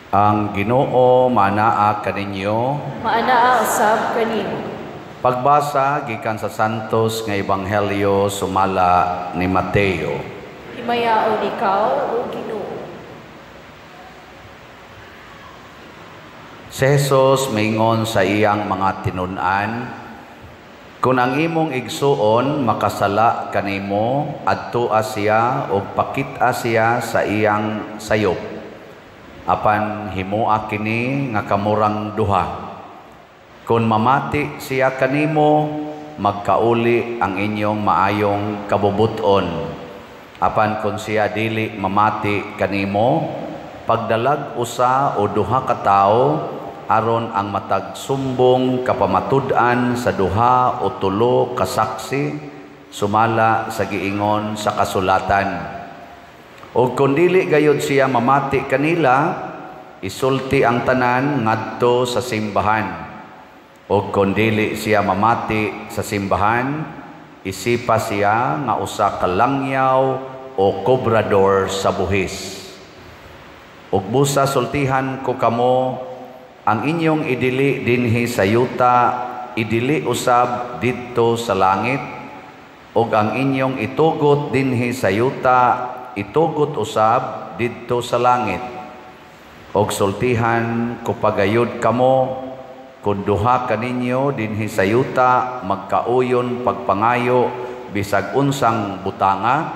Ang Ginoo manaa kaninyo. Maanaa usab kanimo. Pagbasa gikan sa Santos nga Ebanghelyo sumala ni Mateo. Himayaon ikaw, O Ginoo. Si Jesus maingon sa iyang mga tinun-an, kung ang imong igsuon makasala kanimo, adtua siya o pakita siya sa iyang sayop. Apan himua kini nga kamurang duha. Kung mamati siya kanimo, magkauli ang inyong maayong kabubuton. Apan kung siya dili mamati kanimo, pagdalag usa o duha ka tawo aron ang matag sumbong kapamatud-an sa duha o tulo ka saksi sumala sa giingon sa kasulatan. O kung dili gayud siya mamati kanila, isulti ang tanan ngadto sa simbahan. O kung dili siya mamati sa simbahan, isipa siya nga usa ka langyaw o kobrador sa buhis. Ug busa sultihan ko kamo, ang inyong idili dinhi sa yuta, idili usab didto sa langit, ug ang inyong itugot dinhi sa yuta, itugot usab didto sa langit. Og sultihan ko pagayod kamo, kung duha kaninyo dinhi sa yuta magkauyon pagpangayo bisag unsang butanga,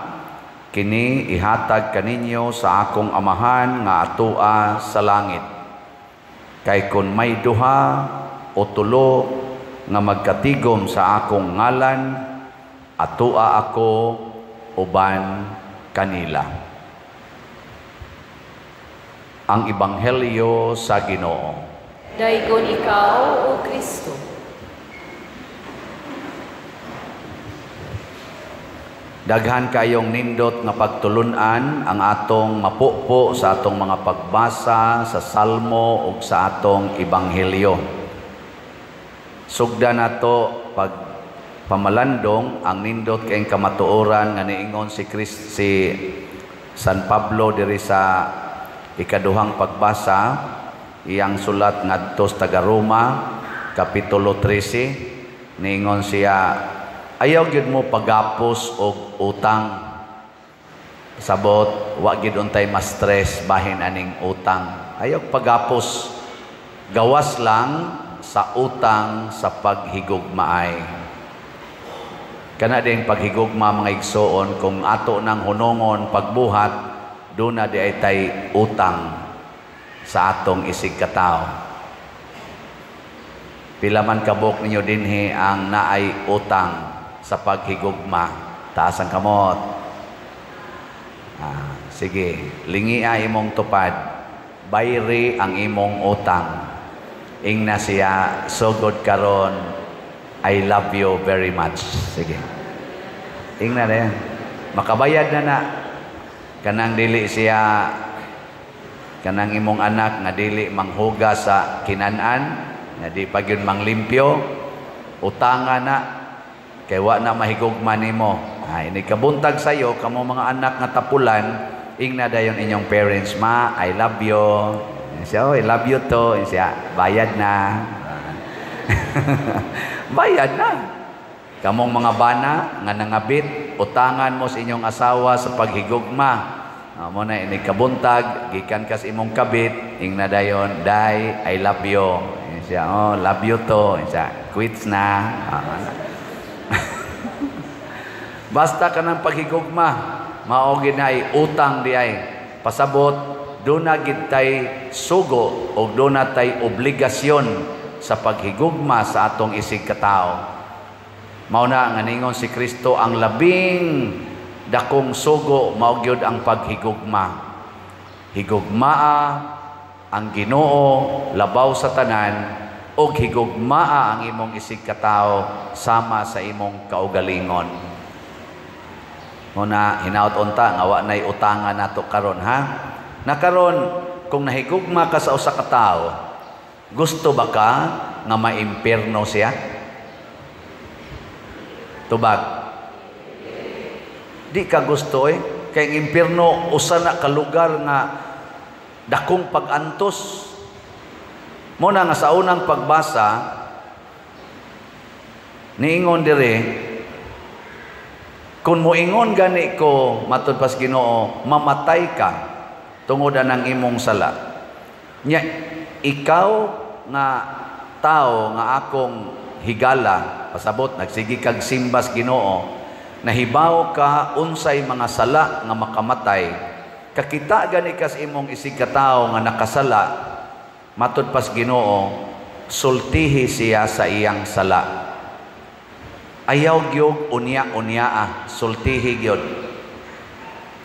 kini ihatag kaninyo sa akong amahan nga atua sa langit. Kay kung may duha o tulo nga magkatigom sa akong ngalan, atua ako uban kanila. Ang Ebanghelyo sa Ginoo. Daygon ikaw, O Kristo. Daghan kayong nindot nga pagtulunan ang atong mapupo sa atong mga pagbasa sa Salmo ug sa atong Ebanghelyo. Sugda nato pag pamalandong ang nindot kayong kamatuoran nga niingon si San Pablo diri sa ikaduhang pagbasa, iyang sulat ngadto sa taga-Roma, kapitulo 13, niingon siya, ayaw gyud mo pagapos og utang. Sabot, wa gyud untay ma-stress bahin aning utang. Ayaw pagapos. Gawas lang sa utang sa paghigugmaay. Kana ding paghigugma mga igsoon, kung ato nang hunongon pagbuhat, doon na di ay tay utang sa atong isig katao. Pila man kabok ninyo dinhi ang naay utang sa paghigugma, taas ang kamot. Sige, lingia imong tupad, bayri ang imong utang. Ingna siya, sugod karon, I love you very much. Sige. Ingna na yan. Makabayad na. Kanang dili siya, kanang imong anak nga dili manghuga sa kinanan, nga di pa gyud manglimpyo, utangan na. Kay wa na mahigugma nimo. Ini kabuntag sayo kamo mga anak nga tapulan, ingna dayon inyong parents, ma, I love you. Siya, oh, I love you to. Siya, bayad na. Bayad na. Kamong mga bana nga nangabit, utangan mo sa inyong asawa sa paghigugma. Mo na ini kabuntag, gikan kas imong kabit, ingna dayon, day, I love you. Siya, oh, love you to. Siya, quits na. Basta ka ng paghigugma, maogin na ay utang di ay. Pasabot, doon na gitay sugo o doon na tay obligasyon sa paghigugma sa atong isig katao. Mauna nga ningon si Kristo, ang labing dakong sugo maugyod ang paghigugma. Higugmaa ang Ginoo labaw sa tanan, o higugmaa ang imong isig katao sama sa imong kaugalingon. Muna hinaut unta nga wa nay utangan nato karon, ha? Nakaron kung nahigugma ka sa usa ka tawo, gusto ba ka nga maimpierno siya? Tubag. Di ka gusto kay ang impierno usa na ka lugar nga dakong pag-antos. Muna nga sa unang pagbasa, niingon dire, kung moingon gani ko, matud pas Ginoo, mamatay ka tungod anang imong sala. Nya, ikaw nga tao nga akong higala, pasabot, nagsigi kag simbas Ginoo, nahibaw ka unsay mga sala nga makamatay, kakita gani kas imong isig katao nga nakasala, matud pas Ginoo, sultihi siya sa iyang sala. Ayaw gyud unya-unya sultihi gyud.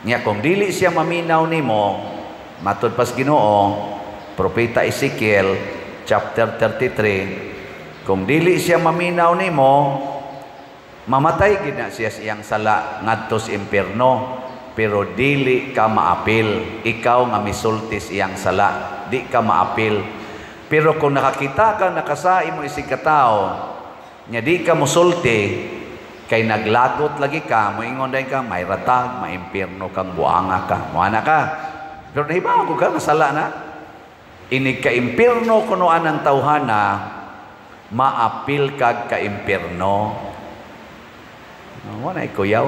Nya kung dili siya maminaw nimo, matud pas Ginoo, Propeta Ezekiel chapter 33, kung dili siya maminaw nimo, mamatay gid na siya siyang sala ngadto sa impierno, pero dili ka maapil. Ikaw nga misultis iyang sala, di ka maapil. Pero kung nakakita ka nakasai mo isig katao, nya di ka musulti, kay naglagot lagi ka, moingon day ka, may ratag, may impierno kang buanga ka, muana ka. Pero nahibaw ko ka, masala na. Inig ka impierno kuno anang tawhana, maapil kag ka impierno. Wala ikuyaw.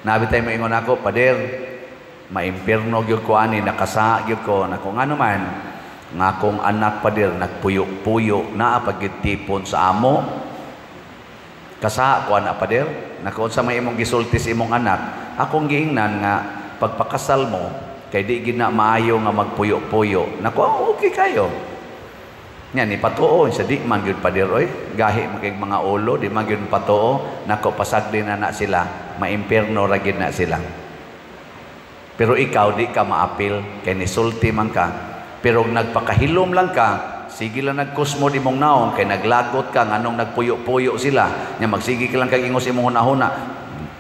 Nabi tayo moingon ako, Pader, maimpierno gyud ko ani, nakasa gyud ko, na kung ano man, nga akong anak Pader, nagpuyo-puyo na pagitipon sa amo. Kasa ko anak Pader, na kung sa may imong gisultis imong anak, akong giingnan nga pagpakasal mo, kay di gid na maayo nga magpuyo-puyo. Nako, okay kayo. Nya ni patuo sa di man gyud Pader oy, gahi maging mga ulo, di man gyud patuo, nako pasagdi na sila, maimpierno ra gid na sila. Pero ikaw di ka maapil, kay nisulti man ka. Pero nagpakahilom lang ka, sige lang nagkusmo di mong naong, kay naglagot ka, nganong nagpuyo-puyo sila, nya magsige ka lang kag ingos imong hunahuna,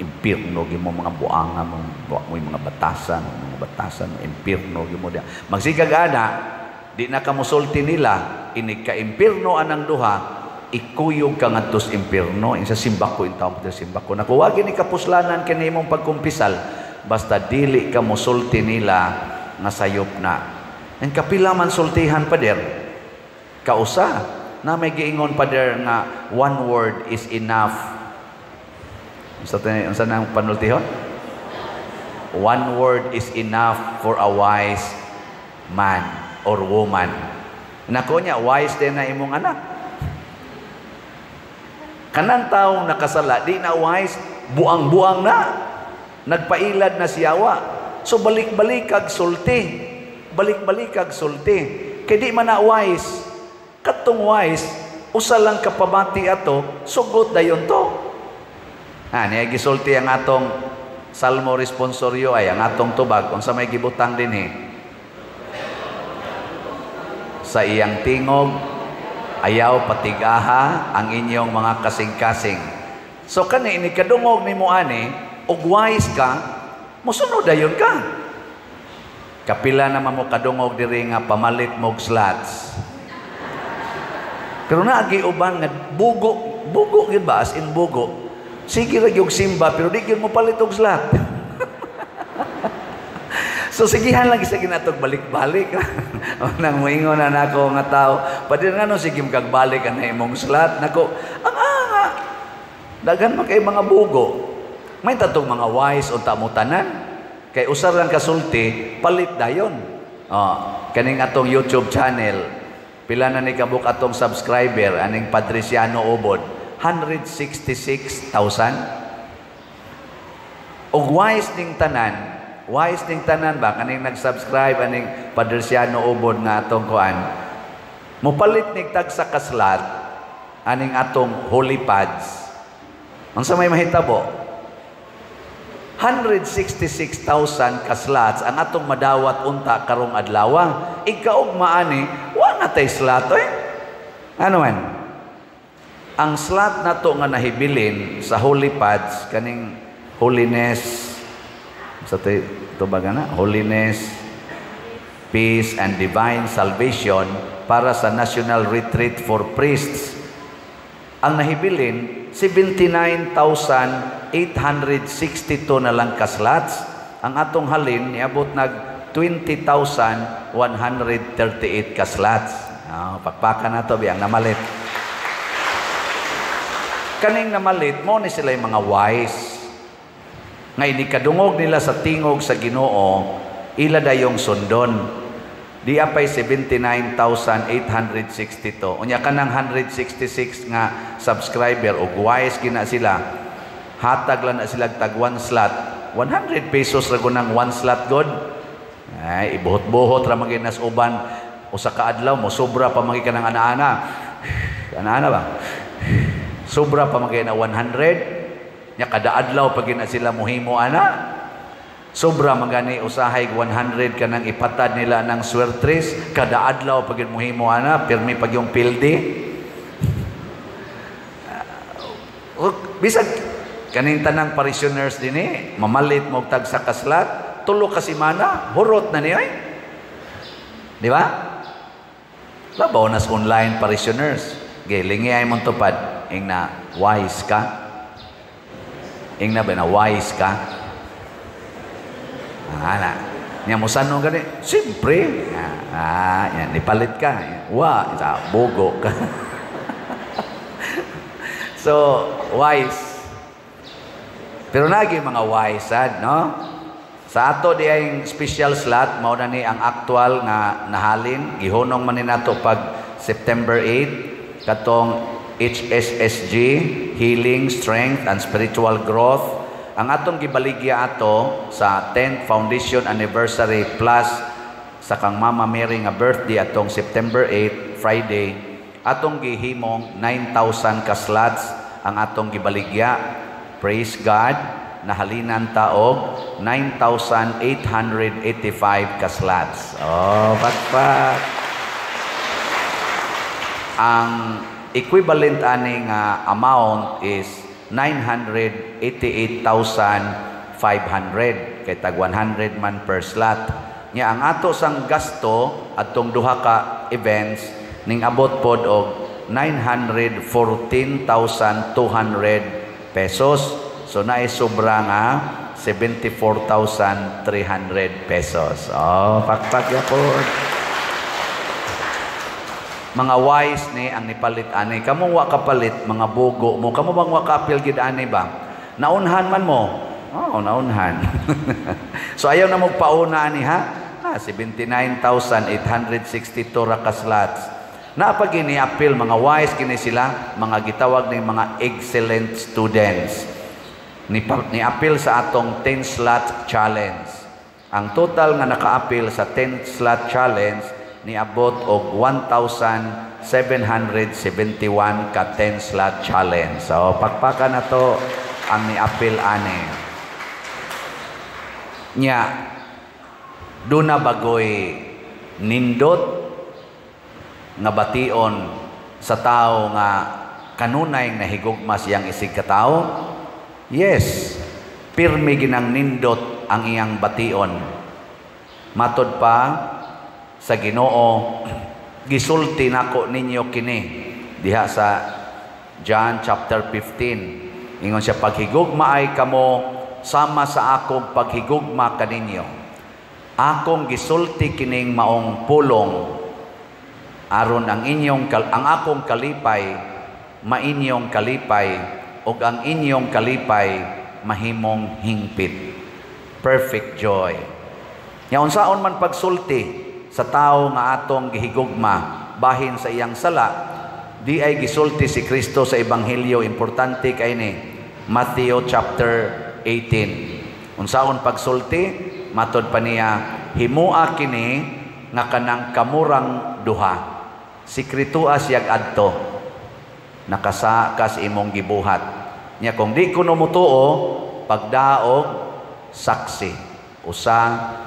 impierno gyud mo mga buanga mo mga batasan, impierno gyud mo dia. Magsige ka ana, di na ka musulti nila, inig ka impierno anang duha, ikuyog ka ngadto sa impierno. Insa simbako intaw mo simbako. Nakuwagi ni kapuslanan kini imong pagkumpisal, basta dili ka musulti nila nga sayop na. Ang kapila man sultihan Pader, kausa na may giingon Pader nga one word is enough. Unsa nang panultihon? One word is enough for a wise man or woman. Nako niya, wise din na imong anak. Kanang taong nakasala, di na wise, buang-buang na. Nagpailad na siyawa. So balik-balik kag sulti. Balik-balik kag sulti. Kay di man na wise. Katong wise, usa lang kapabati ato, sugot dayon to. Niya gisulti ang atong salmo responsoryo ay ang atong tubag kung sa may gibutang din sa iyang tingog, ayaw patigaha ang inyong mga kasing-kasing. So kani ini kadungog nimo ani, og wise ka, mosunod dayon ka. Kapila naman mo kadungog diri nga pamalit mo slots. Pero naagi uban nga bugo gid ba, as in bugo. Sige ra gyud simba pero di gyud mo palit og slot. So sigihan lang sa ginatog balik-balik. Nang moingon na nako nga tao, Pader nga no sige kag balik ang imong slot. Nako, ang anga. Dagan man kay mga bugo. May tatong mga wise unta mo tanan. Kay usar lang kasulti, palit dayon. Kaning atong YouTube channel, pila na ni kabuk atong subscriber, aning Padresiano Ubod, 166,000. Og wise ning tanan ba, kaning nag-subscribe, aning Padresiano Ubod nga atong kuan, mupalit ning tagsa kaslat, aning atong holy pads. Ang sa may mahitabo, 166,000 kaslots ang atong madawat unta karong adlaw. Ikaw maani, wa na tay slot Ano man? Ang slot nato nga nahibilin sa holy pads kaning holiness sa holiness, peace and divine salvation para sa National Retreat for Priests. Ang nahibilin 79,862 na lang kaslots. ang atong halin niabot nag 20,138 ka slots. Pakpakan na to biyang namalit. Kaning namalit mo ni sila yung mga wise. Ngay di kadungog nila sa tingog sa Ginoo, ila dayong sundon. Di apay 79,862. Unya kanang 166 nga subscriber o wise gina sila. Hatag lang na sila tag 1 slot. 100 pesos ra gunang 1 slot god. Ay ibuhot-buhot ra maginas uban usa ka adlaw mo sobra pa magi kanang ana-ana. Ana-ana ba? Sobra pa magi na 100. Nya kada adlaw pag gina sila mohimo ana. Sobra magani usahay 100 kanang ipatad nila ng swertres kada adlaw pag mohimo ana pirmi pag yung pildi. Bisag kaning tanang parishioners dinhi mamalit mo tag sa kaslat tulo ka semana hurot na niya. Di ba? Labaw nas online parishioners. Gilingi ay mong tupad ing na wise ka. Ing na ba na wise ka? Nya mo sanong gani, siyempre. Yan, ipalit ka. Bogo ka. So, wise. Pero lagi mga wise, no? Sa ato di ay special slot, mao na ni ang actual nga nahalin. Gihunong man ni nato pag September 8, katong HSSG, Healing, Strength, and Spiritual Growth. Ang atong gibaligya ato sa 10th Foundation Anniversary plus sa kang Mama Mary nga birthday atong September 8, Friday, atong gihimong 9,000 ka slots ang atong gibaligya. Praise God, nahalinan taog 9,885 ka slots. Pakpak. Ang equivalent ani nga amount is 988,500 kay tag 100 man per slot. Nya ang ato sang gasto atong duha ka events ning abot pod og 914,200 pesos. So naay sobra nga 74,300 pesos. Pakpak yapon. Mga wise ni ang nipalit ani. Kamo wa kapalit mga bugo mo. Kamo bang wa kapil gid ani ba? Naunhan man mo. Naunhan. So ayaw na mo pauna ani ha. 79,862 ra ka slots. Napag ini apil mga wise kini sila, mga gitawag ning mga excellent students. Ni apil sa atong 10 slot challenge. Ang total nga naka-apil sa 10 slot challenge ni abot og 1,771 ka 10 slot challenge. So pakpaka na to ang ni-apil ani. Nya duna bagoy nindot nga bation sa tao nga kanunay nahigugma siyang isig ka tao. Yes, pirmi ginang nindot ang iyang bation. Matod pa sa Ginoo, gisulti nako ninyo kini diha sa John chapter 15. Ingon siya, paghigugma ay kamo sama sa akong paghigugma kaninyo. Akong gisulti kining maong pulong aron ang akong kalipay mainyong kalipay ug ang inyong kalipay mahimong hingpit. Perfect joy. Nya unsaon man pagsulti sa tao nga atong gihigugma bahin sa iyang sala, di ay gisulti si Kristo sa Ebanghelyo. Importante kay ni Matthew chapter 18. Unsaon pagsulti? Matod pa niya, himua kini nga kanang kamurang duha. Sikritua siyag adto, nakasakas imong gibuhat. Nya kung di kuno mutuo, pagdaog saksi, usa,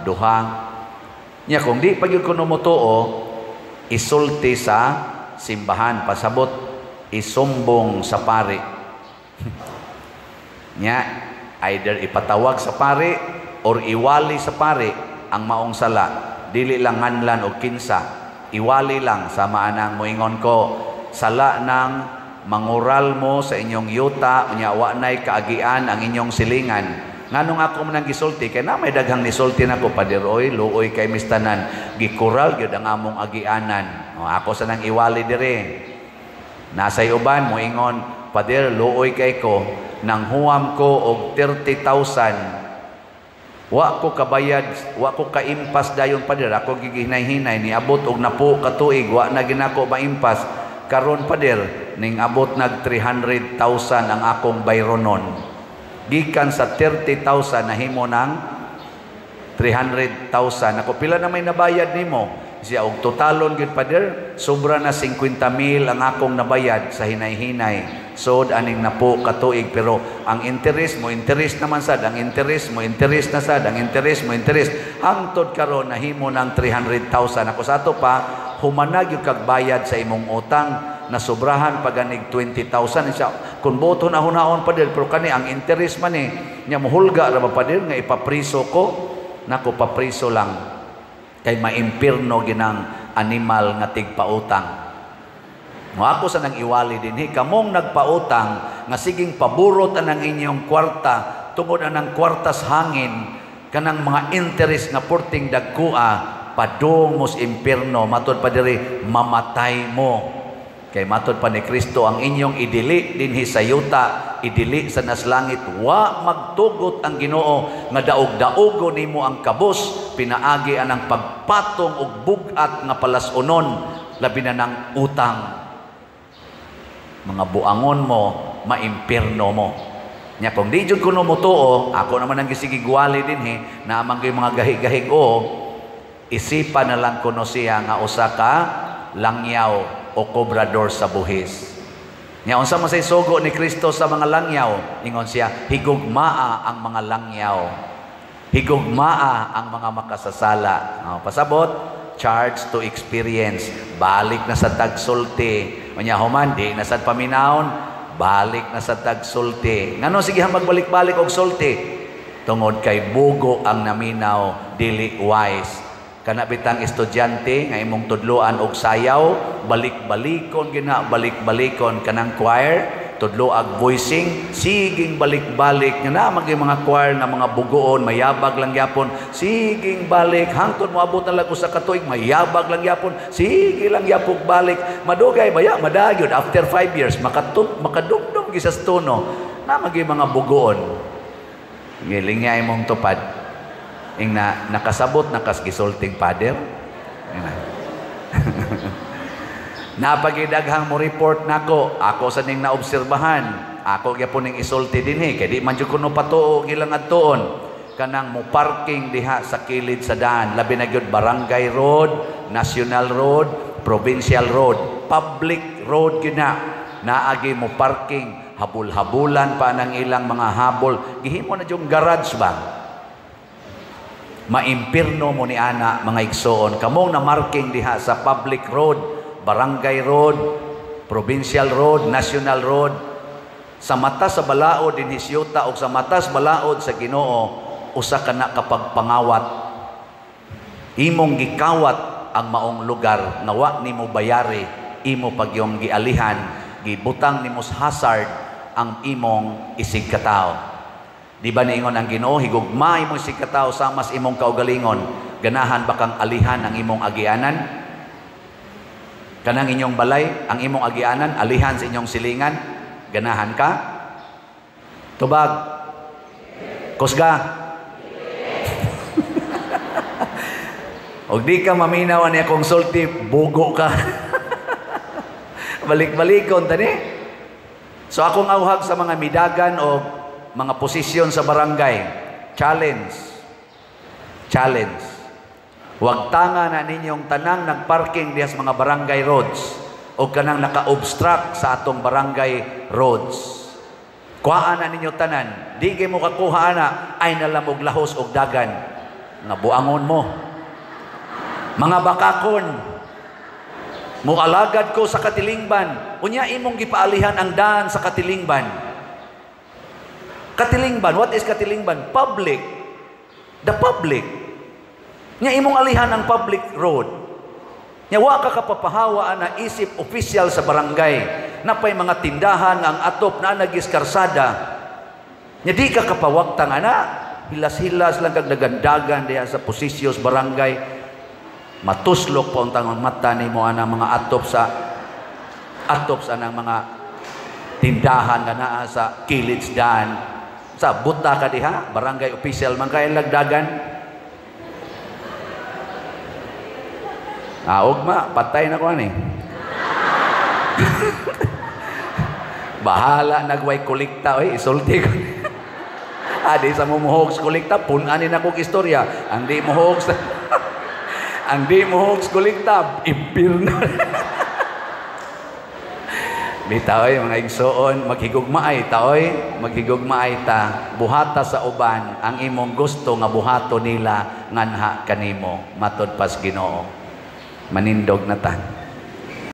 duha. Nya kung di pagyud kuno mutuo, isulti sa simbahan, pasabot isumbong sa pari. Nya either ipatawag sa pari or iwali sa pari ang maong sala. Dili lang nganlan o kinsa, iwali lang sa maanang moingon ko sala nang mangural mo sa inyong yuta, unya wa nay kaagian ang inyong silingan. Nganong ako man gisulti kay na may daghang nisulti nako, Pader, oy luoy kay mistanan, gikural gyud ang among agianan. Ako sa nang iwali dire. Nasay uban mo ingon, Pader, luoy kay ko, nang huwam ko og 30,000. Wa ko kabayad, wa ko kaimpas dayon, Pader. Ako giginay-hinay ni abot og napo ka tuig, wa na ginako maimpas. Karon, Pader, ning abot nag 300,000 ang akong bayronon. Gikan sa 30,000 nahimo ng 300,000. Ako pila na may nabayad nimo? Siya og totalon gyud, Pader, sobra na 50,000 ang akong nabayad sa hinay-hinay. So aning napo ka tuig, pero ang interest mo, interest naman sad, ang interest mo, interest na sad, ang interest mo, interest. Hangtod karon nahimo ng 300,000. Ako sa ato pa, humanag yung kagbayad sa imong utang na sobrahan paganig 20,000. Siya, kung boto na hunaon, Pader, pero kani ang interest man niya muhulga ra ba, Pader, nga ipapriso ko. Nako, papriso lang kay maimpirno ginang animal nga tigpautang. Ako sa nang iwali din, kamong nagpautang nga siging paburot ang inyong kwarta tungod anang kwartas hangin, kanang mga interest nga porting dagkua, padung mos impirno, matod pa diri mamatay mo. Kay matod pa ni Kristo, ang inyong idili dinhi sa yuta, idili sa naslangit, wa magtugot ang Ginoo nga daog-daogo nimo ang kabus, pinaagi anang pagpatong og bugat nga palasunon, labi na ng utang. Mga buangon mo, maimpirno mo. Nya kung di jud kuno mo tuo, ako naman ang gisigigwali dinhi, na amang mga gahig-gahig isipan na lang kuno siya nga usa ka langyaw o kobrador sa buhis. Nya unsa man say sugo ni Kristo sa mga langyaw? Ingon siya, higugmaa ang mga langyaw. Higugmaa ang mga makasasala. Pasabot, charge to experience. Balik na sa tagsulti. Unya human di na sad paminawon, balik na sa tagsulti. Ngano sige magbalik-balik og sulti? Tungod kay bugo ang naminaw, dili wise. Kana bitang estudyante nga imong tudloan og sayaw, balik-balikon gina, balik-balikon kanang choir, tudlo ag voicing, siging balik-balik nga na maging mga choir nga mga bugoon, mayabag lang gyapon, siging balik hangtod moabot na lang usa ka tuig, mayabag lang gyapon, sige lang gyapon balik, madugay baya madayon after 5 years makadumdum gi sa tono na maging mga bugoon. Gilingay mong tupad ing na nakasabot nakasgisulting, Pader. Napagidaghang mo report nako, ako sa ning naobserbahan, ako gyapon ning isulti dinhi kay di man jud kuno patuo gilang adtuon kanang mo parking diha sa kilid sa daan, labi na gyud barangay road, national road, provincial road, public road gyud na. Naagi mo parking, habul-habulan pa nang ilang mga habol, gihimo na jud garage ba. Maimpirno mo ni ana mga igsoon, kamong na marking diha sa public road, barangay road, provincial road, national road, sa mata sa balaod din hisyuta o sa mata sa balaod sa Ginoo, usa ka na kapag pangawat, imong gikawat ang maong lugar, nawa nimo bayari, imo pagyong gialihan, gibutang nimos hazard ang imong isigkataw. Di ba niingon ang Ginoo, higugma imong isigkataw sa mas imong kaugalingon, ganahan bakang alihan ang imong agianan? Kanang inyong balay, ang imong agianan, alihan sa inyong silingan, ganahan ka? Tubag? Kusga? O di ka maminaw ani akong sulti, bugo ka. Balik-balikon tani. So akong awhag sa mga midagan o mga posisyon sa barangay, challenge. Huwag tanga na ninyong tanang nagparking diya sa mga barangay roads o kanang naka-obstruct sa atong barangay roads. Kuhaan na ninyo tanan, di kayo mo kakuha na, ay nalamog lahos og dagan. Nga buangon mo. Mga bakakon, mualagad ko sa katilingban, unya imong gipaalihan ang daan sa katilingban. Katilingban, what is katilingban? Public. The public. Nya imong alihan ang public road. Nya wa ka kapapahawaan na isip official sa barangay na pay mga tindahan nga ang atop na nagiskarsada. Nya di ka kapawagtang ana, hilas-hilas lang kag dagandagan diha sa Posisyos barangay. Matuslok pa untang mata nimo ana mga atop sa nang mga tindahan nga naa sa Kilitsdan. Sa buta ka diha, barangay official man kay lagdagan. Ugma, patay na ko ani. Bahala nagway kolekta, oy, isulti ko. Di sa mumuhog sa kolekta, punanin akong istorya. Ang di muhog sa ang di muhog sa kolekta, impirno. Bitaoy mga igsoon, maghigugmaay ta oy, maghigugmaay ta. Buhata sa uban ang imong gusto nga buhato nila nganha kanimo matud pas Ginoo. Manindog na ta.